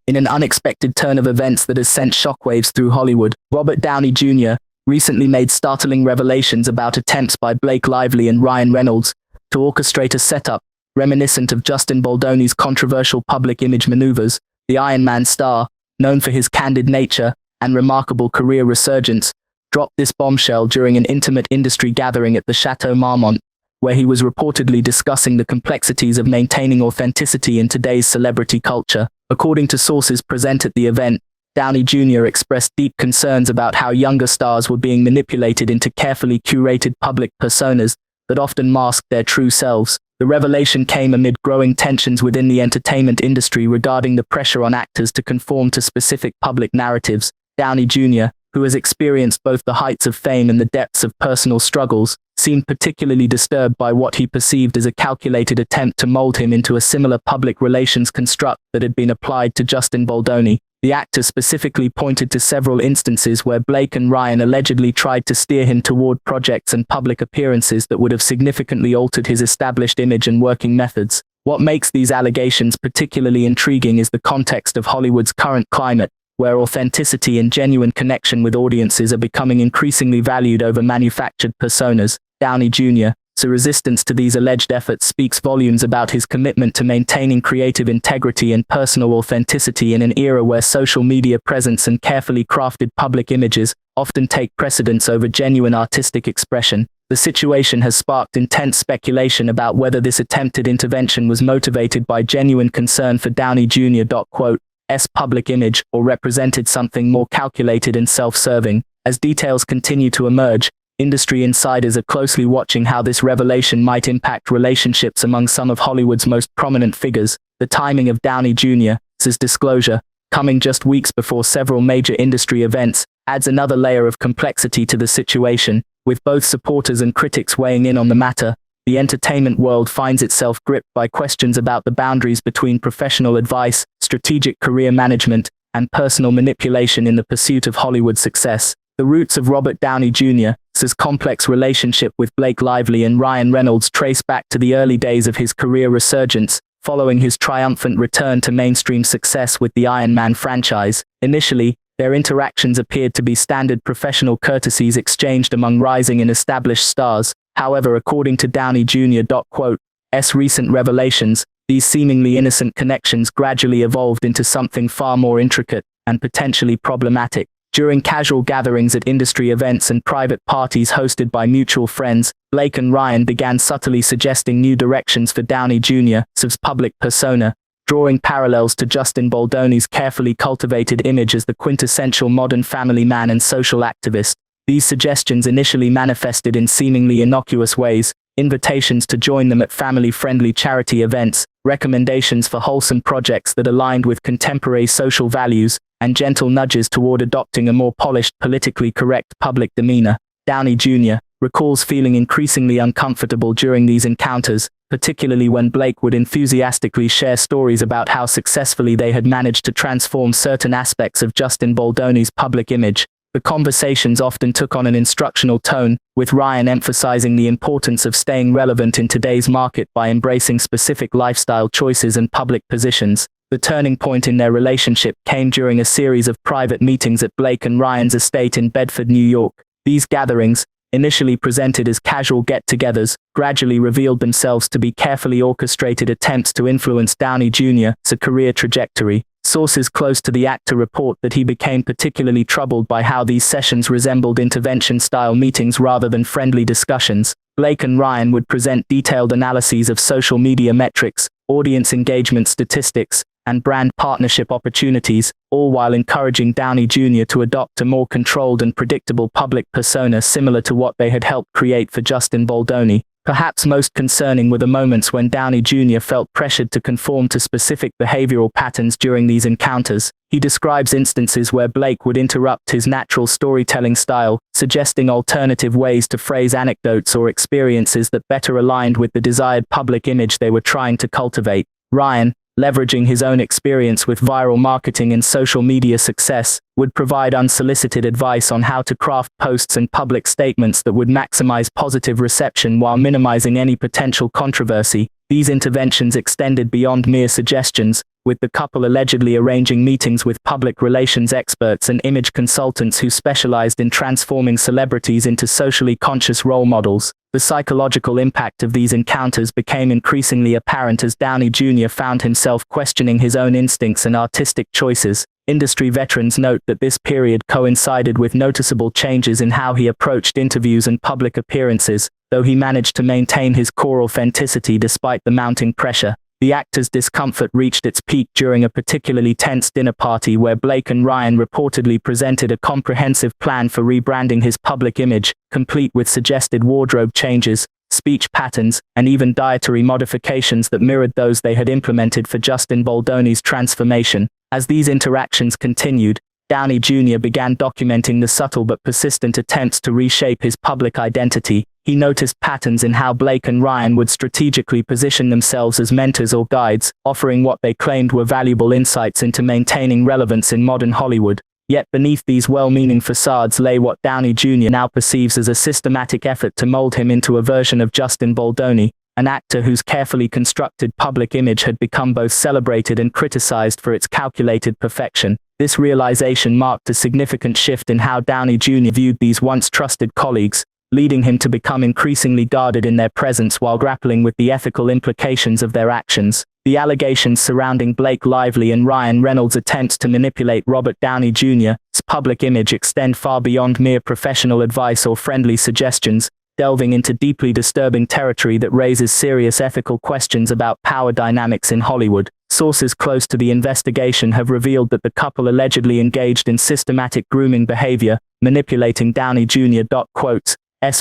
In an unexpected turn of events that has sent shockwaves through Hollywood, Robert Downey Jr. recently made startling revelations about attempts by Blake Lively and Ryan Reynolds to orchestrate a setup reminiscent of Justin Baldoni's controversial public image maneuvers. The Iron Man star, known for his candid nature and remarkable career resurgence, dropped this bombshell during an intimate industry gathering at the Chateau Marmont, where he was reportedly discussing the complexities of maintaining authenticity in today's celebrity culture. According to sources present at the event, Downey Jr. expressed deep concerns about how younger stars were being manipulated into carefully curated public personas that often masked their true selves. The revelation came amid growing tensions within the entertainment industry regarding the pressure on actors to conform to specific public narratives. Downey Jr., who has experienced both the heights of fame and the depths of personal struggles, seemed particularly disturbed by what he perceived as a calculated attempt to mold him into a similar public relations construct that had been applied to Justin Baldoni. The actor specifically pointed to several instances where Blake and Ryan allegedly tried to steer him toward projects and public appearances that would have significantly altered his established image and working methods. What makes these allegations particularly intriguing is the context of Hollywood's current climate, where authenticity and genuine connection with audiences are becoming increasingly valued over manufactured personas. Downey Jr.'s resistance to these alleged efforts speaks volumes about his commitment to maintaining creative integrity and personal authenticity in an era where social media presence and carefully crafted public images often take precedence over genuine artistic expression. The situation has sparked intense speculation about whether this attempted intervention was motivated by genuine concern for Downey Jr.'s public image or represented something more calculated and self-serving. As details continue to emerge, industry insiders are closely watching how this revelation might impact relationships among some of Hollywood's most prominent figures. The timing of Downey Jr.'s disclosure, coming just weeks before several major industry events, adds another layer of complexity to the situation. With both supporters and critics weighing in on the matter, the entertainment world finds itself gripped by questions about the boundaries between professional advice, strategic career management, and personal manipulation in the pursuit of Hollywood success. The roots of Robert Downey Jr.'s complex relationship with Blake Lively and Ryan Reynolds trace back to the early days of his career resurgence, following his triumphant return to mainstream success with the Iron Man franchise. Initially, their interactions appeared to be standard professional courtesies exchanged among rising and established stars. However, according to Downey Jr.'s recent revelations, these seemingly innocent connections gradually evolved into something far more intricate and potentially problematic. During casual gatherings at industry events and private parties hosted by mutual friends, Blake and Ryan began subtly suggesting new directions for Downey Jr.'s public persona, drawing parallels to Justin Baldoni's carefully cultivated image as the quintessential modern family man and social activist. These suggestions initially manifested in seemingly innocuous ways: invitations to join them at family-friendly charity events, recommendations for wholesome projects that aligned with contemporary social values, and gentle nudges toward adopting a more polished, politically correct public demeanor. Downey Jr. recalls feeling increasingly uncomfortable during these encounters, particularly when Blake would enthusiastically share stories about how successfully they had managed to transform certain aspects of Justin Baldoni's public image. The conversations often took on an instructional tone, with Ryan emphasizing the importance of staying relevant in today's market by embracing specific lifestyle choices and public positions. The turning point in their relationship came during a series of private meetings at Blake and Ryan's estate in Bedford, New York. These gatherings, initially presented as casual get-togethers, gradually revealed themselves to be carefully orchestrated attempts to influence Downey Jr.'s career trajectory. Sources close to the actor report that he became particularly troubled by how these sessions resembled intervention-style meetings rather than friendly discussions. Blake and Ryan would present detailed analyses of social media metrics, audience engagement statistics, and brand partnership opportunities, all while encouraging Downey Jr. to adopt a more controlled and predictable public persona similar to what they had helped create for Justin Baldoni. Perhaps most concerning were the moments when Downey Jr. felt pressured to conform to specific behavioral patterns during these encounters. He describes instances where Blake would interrupt his natural storytelling style, suggesting alternative ways to phrase anecdotes or experiences that better aligned with the desired public image they were trying to cultivate. Ryan, leveraging his own experience with viral marketing and social media success, would provide unsolicited advice on how to craft posts and public statements that would maximize positive reception while minimizing any potential controversy. These interventions extended beyond mere suggestions, with the couple allegedly arranging meetings with public relations experts and image consultants who specialized in transforming celebrities into socially conscious role models. The psychological impact of these encounters became increasingly apparent as Downey Jr. found himself questioning his own instincts and artistic choices. Industry veterans note that this period coincided with noticeable changes in how he approached interviews and public appearances, though he managed to maintain his core authenticity despite the mounting pressure. The actor's discomfort reached its peak during a particularly tense dinner party where Blake and Ryan reportedly presented a comprehensive plan for rebranding his public image, complete with suggested wardrobe changes, speech patterns, and even dietary modifications that mirrored those they had implemented for Justin Baldoni's transformation. As these interactions continued, Downey Jr. began documenting the subtle but persistent attempts to reshape his public identity. He noticed patterns in how Blake and Ryan would strategically position themselves as mentors or guides, offering what they claimed were valuable insights into maintaining relevance in modern Hollywood. Yet beneath these well-meaning facades lay what Downey Jr. now perceives as a systematic effort to mold him into a version of Justin Baldoni, an actor whose carefully constructed public image had become both celebrated and criticized for its calculated perfection. This realization marked a significant shift in how Downey Jr. viewed these once trusted colleagues, leading him to become increasingly guarded in their presence while grappling with the ethical implications of their actions. The allegations surrounding Blake Lively and Ryan Reynolds' attempts to manipulate Robert Downey Jr.'s public image extend far beyond mere professional advice or friendly suggestions, delving into deeply disturbing territory that raises serious ethical questions about power dynamics in Hollywood. Sources close to the investigation have revealed that the couple allegedly engaged in systematic grooming behavior, manipulating Downey Jr.'s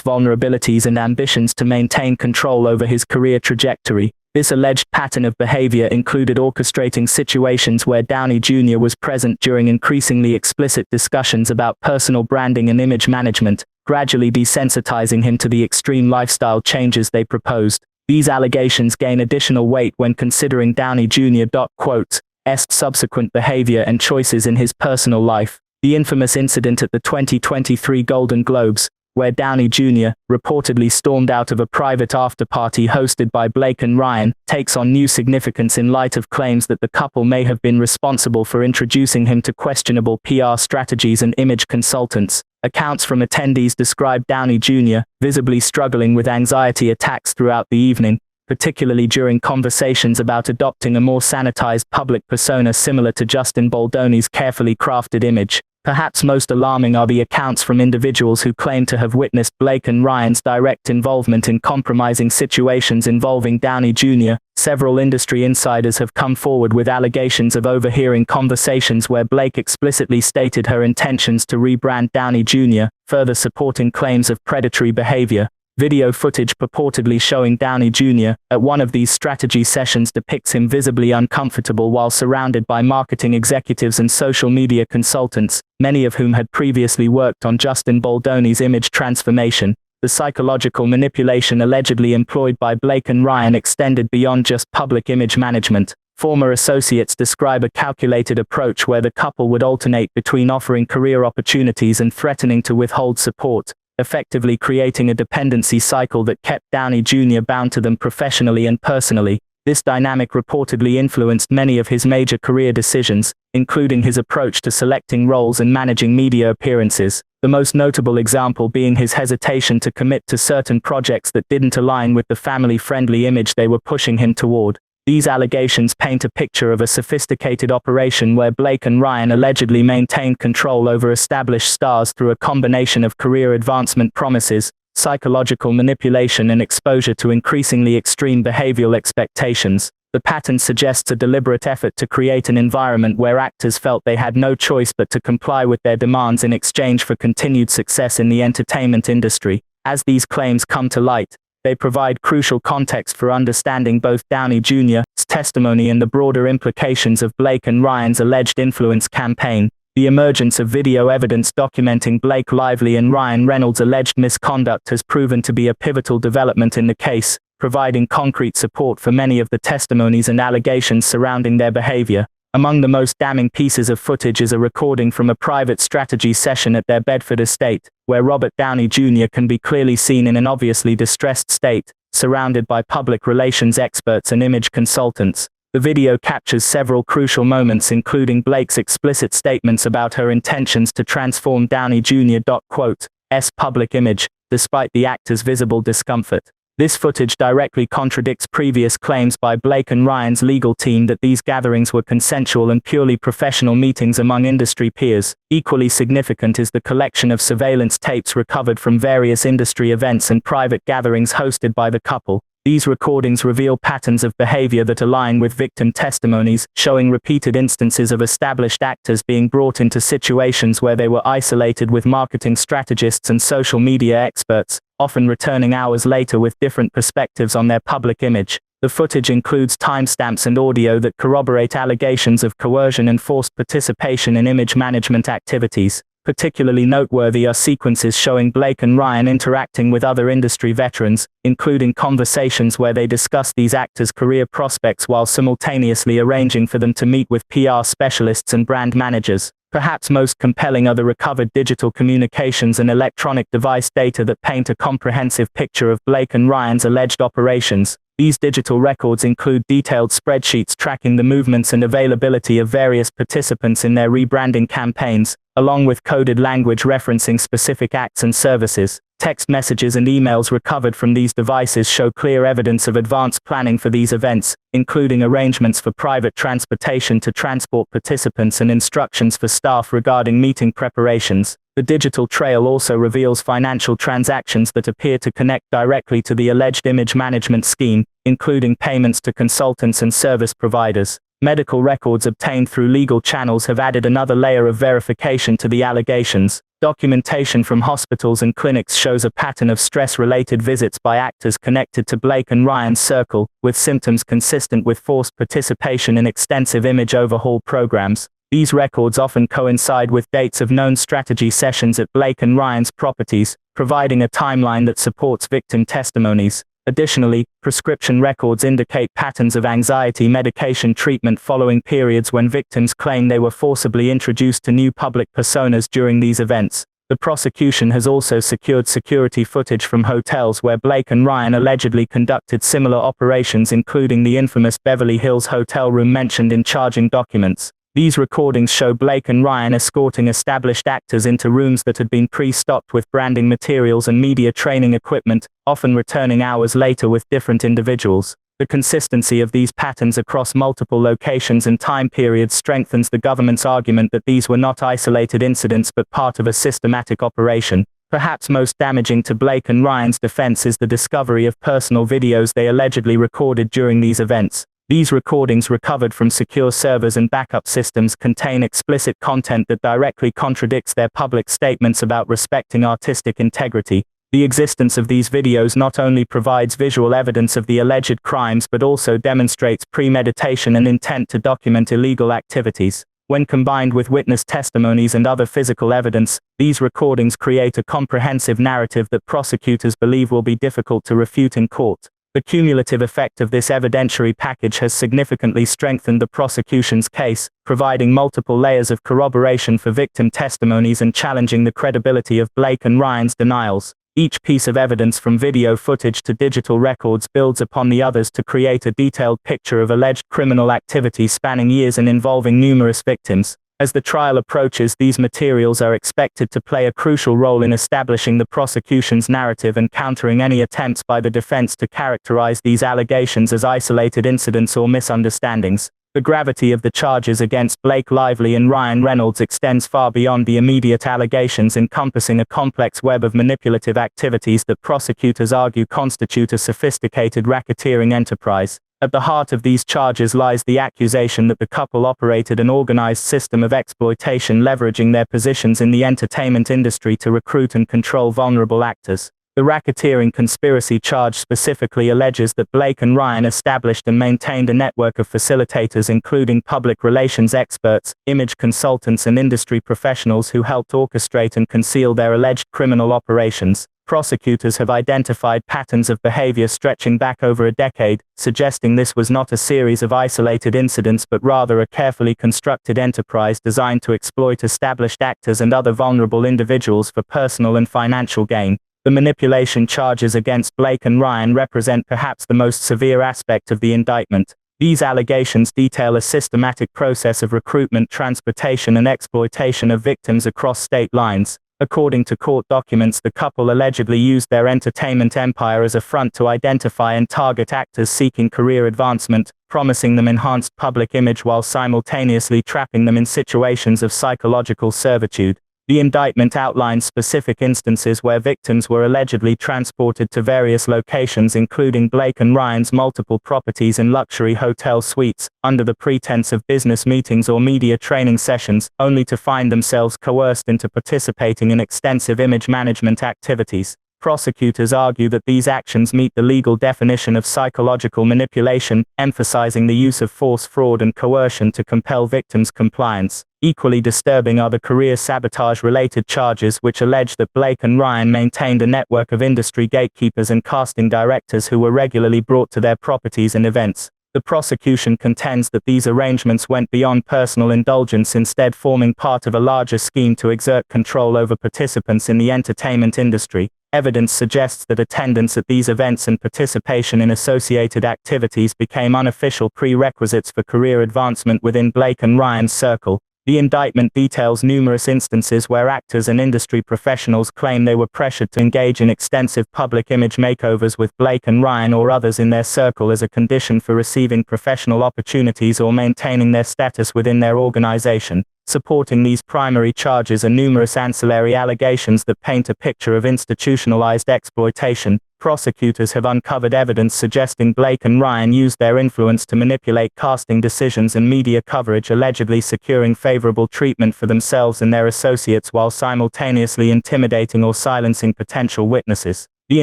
vulnerabilities and ambitions to maintain control over his career trajectory. This alleged pattern of behavior included orchestrating situations where Downey Jr. was present during increasingly explicit discussions about personal branding and image management, gradually desensitizing him to the extreme lifestyle changes they proposed. These allegations gain additional weight when considering Downey Jr.'s subsequent behavior and choices in his personal life. The infamous incident at the 2023 Golden Globes, where Downey Jr. reportedly stormed out of a private after-party hosted by Blake and Ryan, takes on new significance in light of claims that the couple may have been responsible for introducing him to questionable PR strategies and image consultants. Accounts from attendees describe Downey Jr. visibly struggling with anxiety attacks throughout the evening, particularly during conversations about adopting a more sanitized public persona similar to Justin Baldoni's carefully crafted image. Perhaps most alarming are the accounts from individuals who claim to have witnessed Blake and Ryan's direct involvement in compromising situations involving Downey Jr. Several industry insiders have come forward with allegations of overhearing conversations where Blake explicitly stated her intentions to rebrand Downey Jr., further supporting claims of predatory behavior. Video footage purportedly showing Downey Jr. at one of these strategy sessions depicts him visibly uncomfortable while surrounded by marketing executives and social media consultants, many of whom had previously worked on Justin Baldoni's image transformation. The psychological manipulation allegedly employed by Blake and Ryan extended beyond just public image management. Former associates describe a calculated approach where the couple would alternate between offering career opportunities and threatening to withhold support, effectively creating a dependency cycle that kept Downey Jr. bound to them professionally and personally. This dynamic reportedly influenced many of his major career decisions, including his approach to selecting roles and managing media appearances, the most notable example being his hesitation to commit to certain projects that didn't align with the family-friendly image they were pushing him toward. These allegations paint a picture of a sophisticated operation where Blake and Ryan allegedly maintained control over established stars through a combination of career advancement promises, psychological manipulation and exposure to increasingly extreme behavioral expectations. The pattern suggests a deliberate effort to create an environment where actors felt they had no choice but to comply with their demands in exchange for continued success in the entertainment industry. As these claims come to light, they provide crucial context for understanding both Downey Jr.'s testimony and the broader implications of Blake and Ryan's alleged influence campaign. The emergence of video evidence documenting Blake Lively and Ryan Reynolds' alleged misconduct has proven to be a pivotal development in the case, providing concrete support for many of the testimonies and allegations surrounding their behavior. Among the most damning pieces of footage is a recording from a private strategy session at their Bedford estate, where Robert Downey Jr. can be clearly seen in an obviously distressed state, surrounded by public relations experts and image consultants. The video captures several crucial moments, including Blake's explicit statements about her intentions to transform Downey Jr.'s public image, despite the actor's visible discomfort. This footage directly contradicts previous claims by Blake and Ryan's legal team that these gatherings were consensual and purely professional meetings among industry peers. Equally significant is the collection of surveillance tapes recovered from various industry events and private gatherings hosted by the couple. These recordings reveal patterns of behavior that align with victim testimonies, showing repeated instances of established actors being brought into situations where they were isolated with marketing strategists and social media experts, often returning hours later with different perspectives on their public image. The footage includes timestamps and audio that corroborate allegations of coercion and forced participation in image management activities. Particularly noteworthy are sequences showing Blake and Ryan interacting with other industry veterans, including conversations where they discuss these actors' career prospects while simultaneously arranging for them to meet with PR specialists and brand managers. Perhaps most compelling are the recovered digital communications and electronic device data that paint a comprehensive picture of Blake and Ryan's alleged operations. These digital records include detailed spreadsheets tracking the movements and availability of various participants in their rebranding campaigns, along with coded language referencing specific acts and services. Text messages and emails recovered from these devices show clear evidence of advanced planning for these events, including arrangements for private transportation to transport participants and instructions for staff regarding meeting preparations. The digital trail also reveals financial transactions that appear to connect directly to the alleged image management scheme, including payments to consultants and service providers. Medical records obtained through legal channels have added another layer of verification to the allegations. Documentation from hospitals and clinics shows a pattern of stress-related visits by actors connected to Blake and Ryan's circle, with symptoms consistent with forced participation in extensive image overhaul programs. These records often coincide with dates of known strategy sessions at Blake and Ryan's properties, providing a timeline that supports victim testimonies. Additionally, prescription records indicate patterns of anxiety medication treatment following periods when victims claim they were forcibly introduced to new public personas during these events. The prosecution has also secured security footage from hotels where Blake and Ryan allegedly conducted similar operations, including the infamous Beverly Hills hotel room mentioned in charging documents. These recordings show Blake and Ryan escorting established actors into rooms that had been pre-stocked with branding materials and media training equipment, often returning hours later with different individuals. The consistency of these patterns across multiple locations and time periods strengthens the government's argument that these were not isolated incidents but part of a systematic operation. Perhaps most damaging to Blake and Ryan's defense is the discovery of personal videos they allegedly recorded during these events. These recordings, recovered from secure servers and backup systems, contain explicit content that directly contradicts their public statements about respecting artistic integrity. The existence of these videos not only provides visual evidence of the alleged crimes but also demonstrates premeditation and intent to document illegal activities. When combined with witness testimonies and other physical evidence, these recordings create a comprehensive narrative that prosecutors believe will be difficult to refute in court. The cumulative effect of this evidentiary package has significantly strengthened the prosecution's case, providing multiple layers of corroboration for victim testimonies and challenging the credibility of Blake and Ryan's denials. Each piece of evidence, from video footage to digital records, builds upon the others to create a detailed picture of alleged criminal activity spanning years and involving numerous victims. As the trial approaches, these materials are expected to play a crucial role in establishing the prosecution's narrative and countering any attempts by the defense to characterize these allegations as isolated incidents or misunderstandings. The gravity of the charges against Blake Lively and Ryan Reynolds extends far beyond the immediate allegations, encompassing a complex web of manipulative activities that prosecutors argue constitute a sophisticated racketeering enterprise. At the heart of these charges lies the accusation that the couple operated an organized system of exploitation, leveraging their positions in the entertainment industry to recruit and control vulnerable actors. The racketeering conspiracy charge specifically alleges that Blake and Ryan established and maintained a network of facilitators, including public relations experts, image consultants, and industry professionals who helped orchestrate and conceal their alleged criminal operations. Prosecutors have identified patterns of behavior stretching back over a decade, suggesting this was not a series of isolated incidents but rather a carefully constructed enterprise designed to exploit established actors and other vulnerable individuals for personal and financial gain. The manipulation charges against Blake and Ryan represent perhaps the most severe aspect of the indictment. These allegations detail a systematic process of recruitment, transportation, and exploitation of victims across state lines. According to court documents, the couple allegedly used their entertainment empire as a front to identify and target actors seeking career advancement, promising them enhanced public image while simultaneously trapping them in situations of psychological servitude. The indictment outlines specific instances where victims were allegedly transported to various locations, including Blake and Ryan's multiple properties and luxury hotel suites, under the pretense of business meetings or media training sessions, only to find themselves coerced into participating in extensive image management activities. Prosecutors argue that these actions meet the legal definition of psychological manipulation, emphasizing the use of force, fraud, and coercion to compel victims' compliance. Equally disturbing are the career sabotage-related charges, which allege that Blake and Ryan maintained a network of industry gatekeepers and casting directors who were regularly brought to their properties and events. The prosecution contends that these arrangements went beyond personal indulgence, instead forming part of a larger scheme to exert control over participants in the entertainment industry. Evidence suggests that attendance at these events and participation in associated activities became unofficial prerequisites for career advancement within Blake and Ryan's circle. The indictment details numerous instances where actors and industry professionals claim they were pressured to engage in extensive public image makeovers with Blake and Ryan or others in their circle as a condition for receiving professional opportunities or maintaining their status within their organization. Supporting these primary charges are numerous ancillary allegations that paint a picture of institutionalized exploitation. Prosecutors have uncovered evidence suggesting Blake and Ryan used their influence to manipulate casting decisions and media coverage, allegedly securing favorable treatment for themselves and their associates while simultaneously intimidating or silencing potential witnesses. The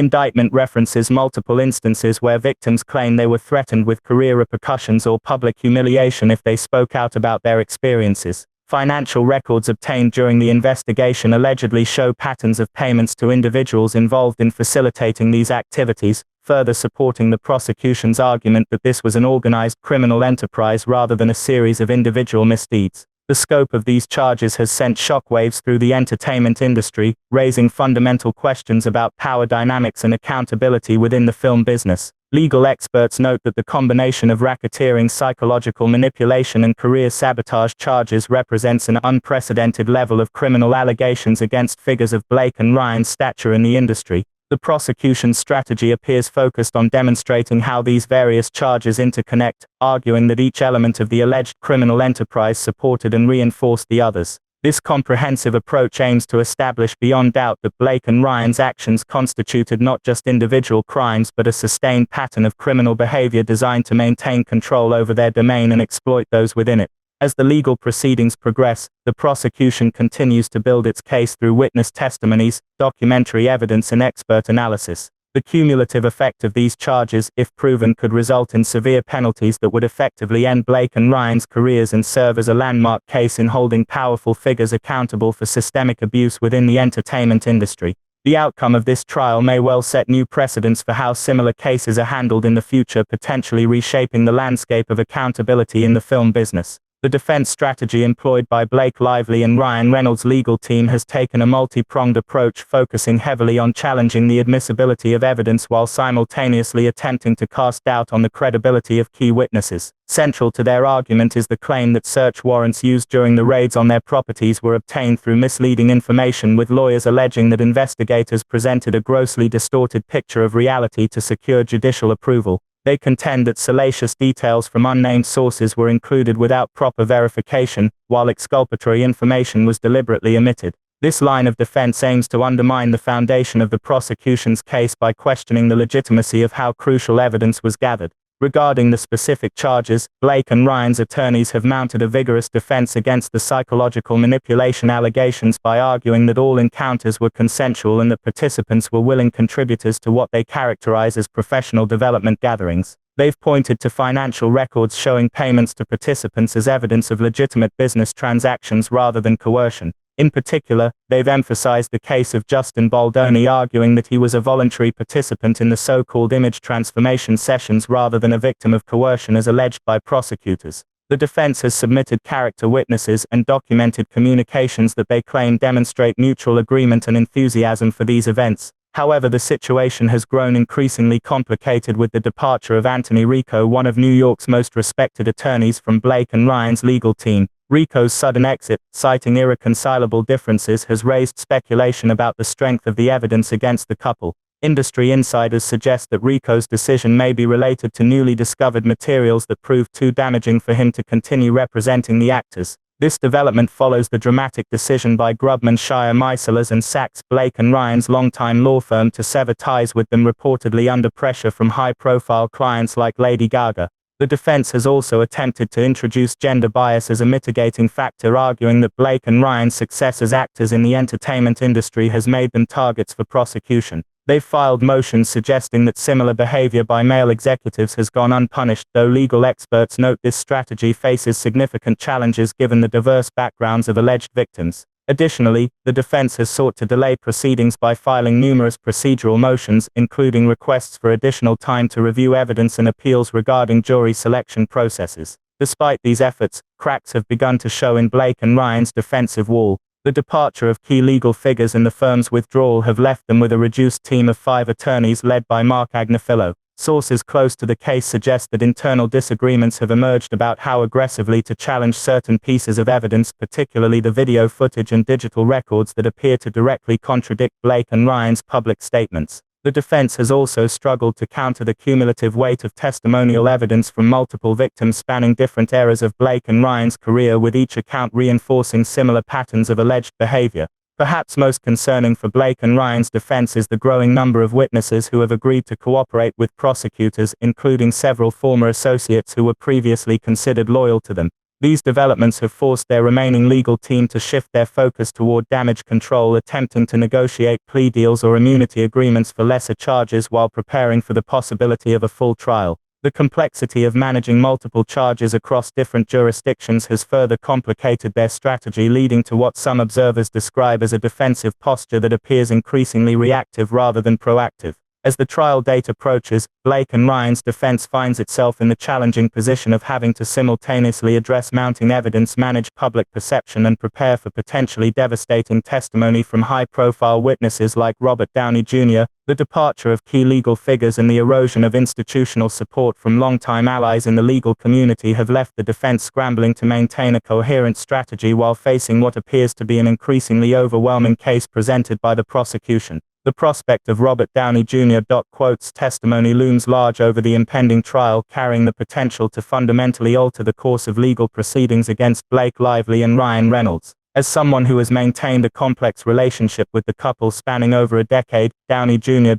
indictment references multiple instances where victims claim they were threatened with career repercussions or public humiliation if they spoke out about their experiences. Financial records obtained during the investigation allegedly show patterns of payments to individuals involved in facilitating these activities, further supporting the prosecution's argument that this was an organized criminal enterprise rather than a series of individual misdeeds. The scope of these charges has sent shockwaves through the entertainment industry, raising fundamental questions about power dynamics and accountability within the film business. Legal experts note that the combination of racketeering, psychological manipulation, and career sabotage charges represents an unprecedented level of criminal allegations against figures of Blake and Ryan's stature in the industry. The prosecution's strategy appears focused on demonstrating how these various charges interconnect, arguing that each element of the alleged criminal enterprise supported and reinforced the others. This comprehensive approach aims to establish beyond doubt that Blake and Ryan's actions constituted not just individual crimes but a sustained pattern of criminal behavior designed to maintain control over their domain and exploit those within it. As the legal proceedings progress, the prosecution continues to build its case through witness testimonies, documentary evidence, and expert analysis. The cumulative effect of these charges, if proven, could result in severe penalties that would effectively end Blake and Ryan's careers and serve as a landmark case in holding powerful figures accountable for systemic abuse within the entertainment industry. The outcome of this trial may well set new precedents for how similar cases are handled in the future, potentially reshaping the landscape of accountability in the film business. The defense strategy employed by Blake Lively and Ryan Reynolds' legal team has taken a multi-pronged approach, focusing heavily on challenging the admissibility of evidence while simultaneously attempting to cast doubt on the credibility of key witnesses. Central to their argument is the claim that search warrants used during the raids on their properties were obtained through misleading information, with lawyers alleging that investigators presented a grossly distorted picture of reality to secure judicial approval. They contend that salacious details from unnamed sources were included without proper verification, while exculpatory information was deliberately omitted. This line of defense aims to undermine the foundation of the prosecution's case by questioning the legitimacy of how crucial evidence was gathered. Regarding the specific charges, Blake and Ryan's attorneys have mounted a vigorous defense against the psychological manipulation allegations by arguing that all encounters were consensual and that participants were willing contributors to what they characterize as professional development gatherings. They've pointed to financial records showing payments to participants as evidence of legitimate business transactions rather than coercion. In particular, they've emphasized the case of Justin Baldoni, arguing that he was a voluntary participant in the so-called image transformation sessions rather than a victim of coercion as alleged by prosecutors. The defense has submitted character witnesses and documented communications that they claim demonstrate mutual agreement and enthusiasm for these events. However, the situation has grown increasingly complicated with the departure of Anthony Rico, one of New York's most respected attorneys, from Blake and Ryan's legal team. Rico's sudden exit, citing irreconcilable differences, has raised speculation about the strength of the evidence against the couple. Industry insiders suggest that Rico's decision may be related to newly discovered materials that proved too damaging for him to continue representing the actors. This development follows the dramatic decision by Grubman Shire Meisselers and Sachs, Blake and Ryan's longtime law firm, to sever ties with them, reportedly under pressure from high-profile clients like Lady Gaga. The defense has also attempted to introduce gender bias as a mitigating factor, arguing that Blake and Ryan's success as actors in the entertainment industry has made them targets for prosecution. They've filed motions suggesting that similar behavior by male executives has gone unpunished, though legal experts note this strategy faces significant challenges given the diverse backgrounds of alleged victims. Additionally, the defense has sought to delay proceedings by filing numerous procedural motions, including requests for additional time to review evidence and appeals regarding jury selection processes. Despite these efforts, cracks have begun to show in Blake and Ryan's defensive wall. The departure of key legal figures and the firm's withdrawal have left them with a reduced team of 5 attorneys led by Mark Agnifilo. Sources close to the case suggest that internal disagreements have emerged about how aggressively to challenge certain pieces of evidence, particularly the video footage and digital records that appear to directly contradict Blake and Ryan's public statements. The defense has also struggled to counter the cumulative weight of testimonial evidence from multiple victims spanning different eras of Blake and Ryan's career, with each account reinforcing similar patterns of alleged behavior. Perhaps most concerning for Blake and Ryan's defense is the growing number of witnesses who have agreed to cooperate with prosecutors, including several former associates who were previously considered loyal to them. These developments have forced their remaining legal team to shift their focus toward damage control, attempting to negotiate plea deals or immunity agreements for lesser charges while preparing for the possibility of a full trial. The complexity of managing multiple charges across different jurisdictions has further complicated their strategy, leading to what some observers describe as a defensive posture that appears increasingly reactive rather than proactive. As the trial date approaches, Blake and Ryan's defense finds itself in the challenging position of having to simultaneously address mounting evidence, manage public perception, and prepare for potentially devastating testimony from high-profile witnesses like Robert Downey Jr. The departure of key legal figures and the erosion of institutional support from longtime allies in the legal community have left the defense scrambling to maintain a coherent strategy while facing what appears to be an increasingly overwhelming case presented by the prosecution. The prospect of Robert Downey Jr.'s testimony looms large over the impending trial, carrying the potential to fundamentally alter the course of legal proceedings against Blake Lively and Ryan Reynolds. As someone who has maintained a complex relationship with the couple spanning over a decade, Downey Jr.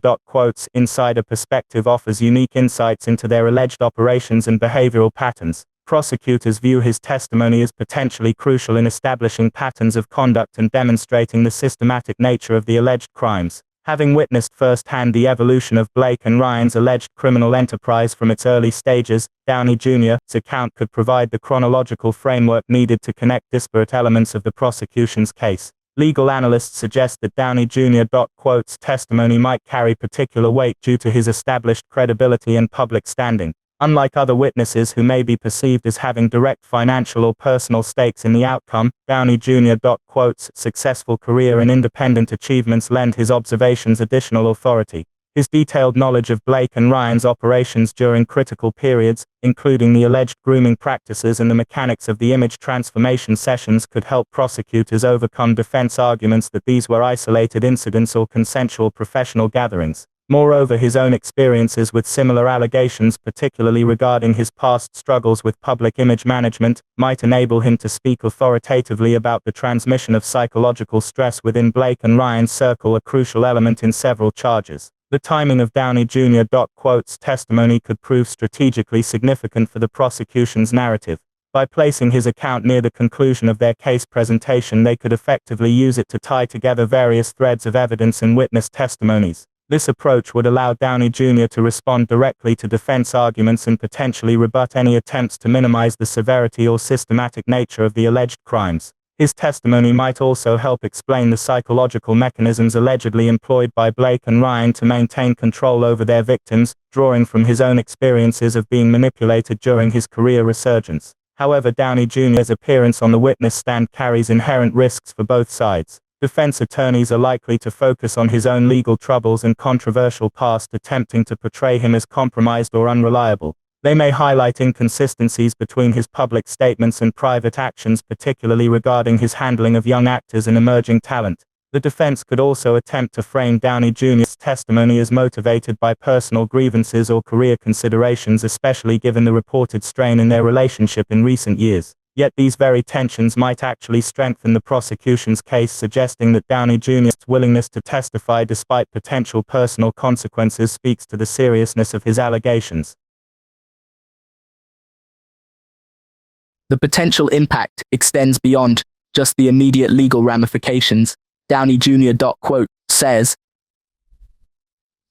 Insider perspective offers unique insights into their alleged operations and behavioral patterns. Prosecutors view his testimony as potentially crucial in establishing patterns of conduct and demonstrating the systematic nature of the alleged crimes. Having witnessed firsthand the evolution of Blake and Ryan's alleged criminal enterprise from its early stages, Downey Jr.'s account could provide the chronological framework needed to connect disparate elements of the prosecution's case. Legal analysts suggest that Downey Jr.'s testimony might carry particular weight due to his established credibility and public standing. Unlike other witnesses who may be perceived as having direct financial or personal stakes in the outcome, Downey Jr.'s successful career and independent achievements lend his observations additional authority. His detailed knowledge of Blake and Ryan's operations during critical periods, including the alleged grooming practices and the mechanics of the image transformation sessions, could help prosecutors overcome defense arguments that these were isolated incidents or consensual professional gatherings. Moreover, his own experiences with similar allegations, particularly regarding his past struggles with public image management, might enable him to speak authoritatively about the transmission of psychological stress within Blake and Ryan's circle, a crucial element in several charges. The timing of Downey Jr.'s testimony could prove strategically significant for the prosecution's narrative. By placing his account near the conclusion of their case presentation, they could effectively use it to tie together various threads of evidence and witness testimonies. This approach would allow Downey Jr. to respond directly to defense arguments and potentially rebut any attempts to minimize the severity or systematic nature of the alleged crimes. His testimony might also help explain the psychological mechanisms allegedly employed by Blake and Ryan to maintain control over their victims, drawing from his own experiences of being manipulated during his career resurgence. However, Downey Jr.'s appearance on the witness stand carries inherent risks for both sides. Defense attorneys are likely to focus on his own legal troubles and controversial past, attempting to portray him as compromised or unreliable. They may highlight inconsistencies between his public statements and private actions, particularly regarding his handling of young actors and emerging talent. The defense could also attempt to frame Downey Jr.'s testimony as motivated by personal grievances or career considerations, especially given the reported strain in their relationship in recent years. Yet these very tensions might actually strengthen the prosecution's case, suggesting that Downey Jr.'s willingness to testify despite potential personal consequences speaks to the seriousness of his allegations. The potential impact extends beyond just the immediate legal ramifications. Downey Jr. says,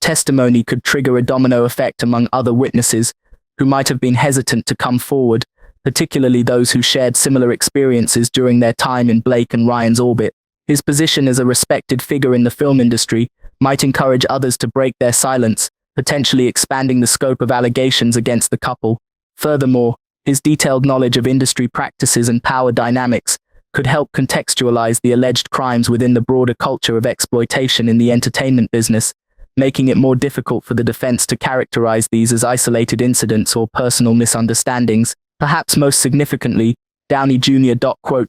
testimony could trigger a domino effect among other witnesses who might have been hesitant to come forward, particularly those who shared similar experiences during their time in Blake and Ryan's orbit. His position as a respected figure in the film industry might encourage others to break their silence, potentially expanding the scope of allegations against the couple. Furthermore, his detailed knowledge of industry practices and power dynamics could help contextualize the alleged crimes within the broader culture of exploitation in the entertainment business, making it more difficult for the defense to characterize these as isolated incidents or personal misunderstandings. Perhaps most significantly, Downey Jr.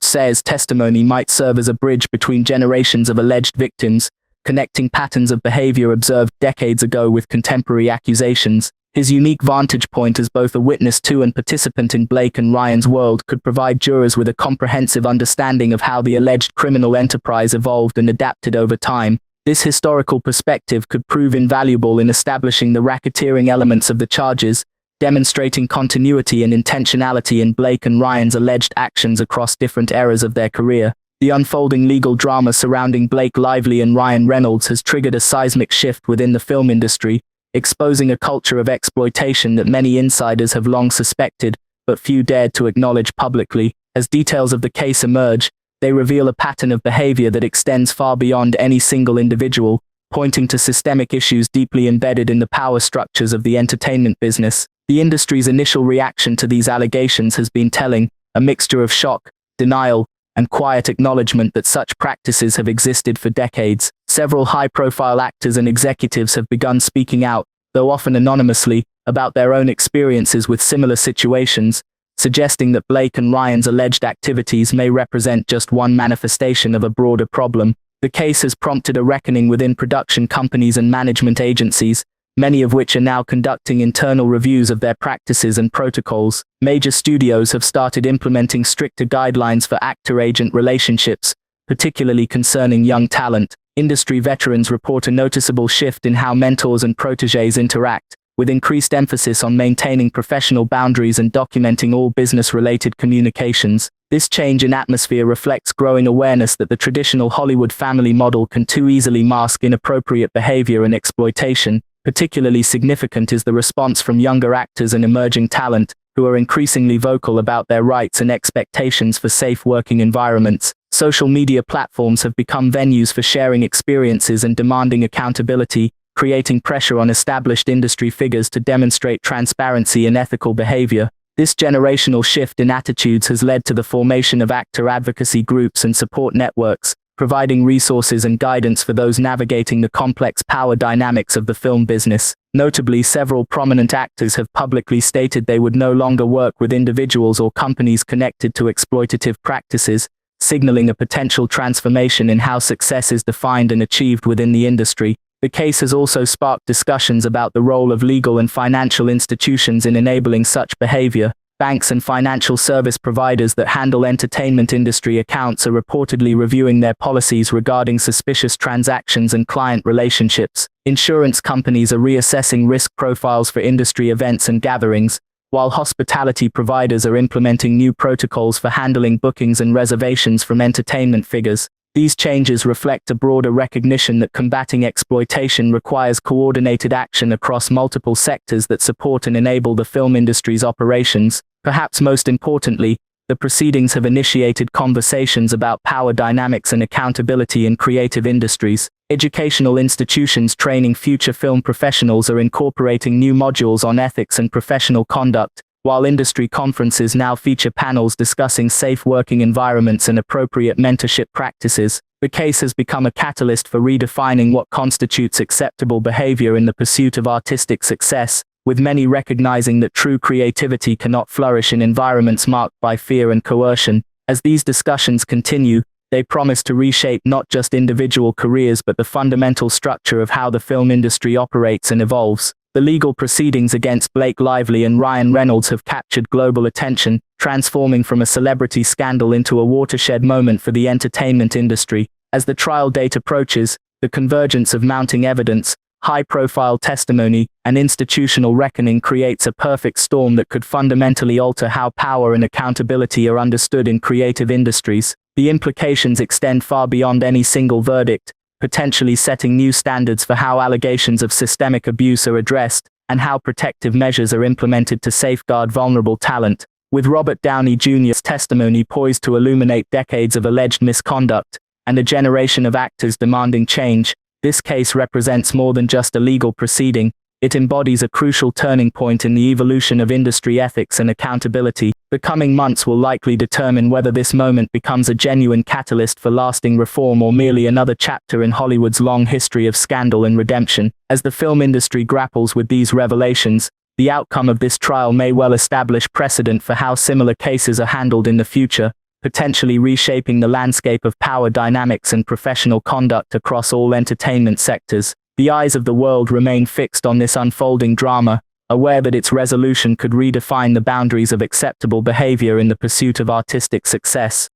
says testimony might serve as a bridge between generations of alleged victims, connecting patterns of behavior observed decades ago with contemporary accusations. His unique vantage point as both a witness to and participant in Blake and Ryan's world could provide jurors with a comprehensive understanding of how the alleged criminal enterprise evolved and adapted over time. This historical perspective could prove invaluable in establishing the racketeering elements of the charges, demonstrating continuity and intentionality in Blake and Ryan's alleged actions across different eras of their career. The unfolding legal drama surrounding Blake Lively and Ryan Reynolds has triggered a seismic shift within the film industry, exposing a culture of exploitation that many insiders have long suspected, but few dared to acknowledge publicly. As details of the case emerge, they reveal a pattern of behavior that extends far beyond any single individual, pointing to systemic issues deeply embedded in the power structures of the entertainment business. The industry's initial reaction to these allegations has been telling, a mixture of shock, denial, and quiet acknowledgement that such practices have existed for decades. Several high-profile actors and executives have begun speaking out, though often anonymously, about their own experiences with similar situations, suggesting that Blake and Ryan's alleged activities may represent just one manifestation of a broader problem. The case has prompted a reckoning within production companies and management agencies, many of which are now conducting internal reviews of their practices and protocols. Major studios have started implementing stricter guidelines for actor-agent relationships, particularly concerning young talent. Industry veterans report a noticeable shift in how mentors and protégés interact, with increased emphasis on maintaining professional boundaries and documenting all business-related communications. This change in atmosphere reflects growing awareness that the traditional Hollywood family model can too easily mask inappropriate behavior and exploitation. Particularly significant is the response from younger actors and emerging talent, who are increasingly vocal about their rights and expectations for safe working environments. Social media platforms have become venues for sharing experiences and demanding accountability, creating pressure on established industry figures to demonstrate transparency and ethical behavior. This generational shift in attitudes has led to the formation of actor advocacy groups and support networks, providing resources and guidance for those navigating the complex power dynamics of the film business. Notably, several prominent actors have publicly stated they would no longer work with individuals or companies connected to exploitative practices, signaling a potential transformation in how success is defined and achieved within the industry. The case has also sparked discussions about the role of legal and financial institutions in enabling such behavior. Banks and financial service providers that handle entertainment industry accounts are reportedly reviewing their policies regarding suspicious transactions and client relationships. Insurance companies are reassessing risk profiles for industry events and gatherings, while hospitality providers are implementing new protocols for handling bookings and reservations from entertainment figures. These changes reflect a broader recognition that combating exploitation requires coordinated action across multiple sectors that support and enable the film industry's operations. Perhaps most importantly, the proceedings have initiated conversations about power dynamics and accountability in creative industries. Educational institutions training future film professionals are incorporating new modules on ethics and professional conduct, While industry conferences now feature panels discussing safe working environments and appropriate mentorship practices, the case has become a catalyst for redefining what constitutes acceptable behavior in the pursuit of artistic success, with many recognizing that true creativity cannot flourish in environments marked by fear and coercion. As these discussions continue, they promise to reshape not just individual careers but the fundamental structure of how the film industry operates and evolves. The legal proceedings against Blake Lively and Ryan Reynolds have captured global attention, transforming from a celebrity scandal into a watershed moment for the entertainment industry. As the trial date approaches, the convergence of mounting evidence, high-profile testimony, and institutional reckoning creates a perfect storm that could fundamentally alter how power and accountability are understood in creative industries. The implications extend far beyond any single verdict, potentially setting new standards for how allegations of systemic abuse are addressed and how protective measures are implemented to safeguard vulnerable talent. With Robert Downey Jr.'s testimony poised to illuminate decades of alleged misconduct and a generation of actors demanding change, this case represents more than just a legal proceeding. It embodies a crucial turning point in the evolution of industry ethics and accountability. The coming months will likely determine whether this moment becomes a genuine catalyst for lasting reform or merely another chapter in Hollywood's long history of scandal and redemption. As the film industry grapples with these revelations, the outcome of this trial may well establish precedent for how similar cases are handled in the future, potentially reshaping the landscape of power dynamics and professional conduct across all entertainment sectors. The eyes of the world remain fixed on this unfolding drama, aware that its resolution could redefine the boundaries of acceptable behavior in the pursuit of artistic success.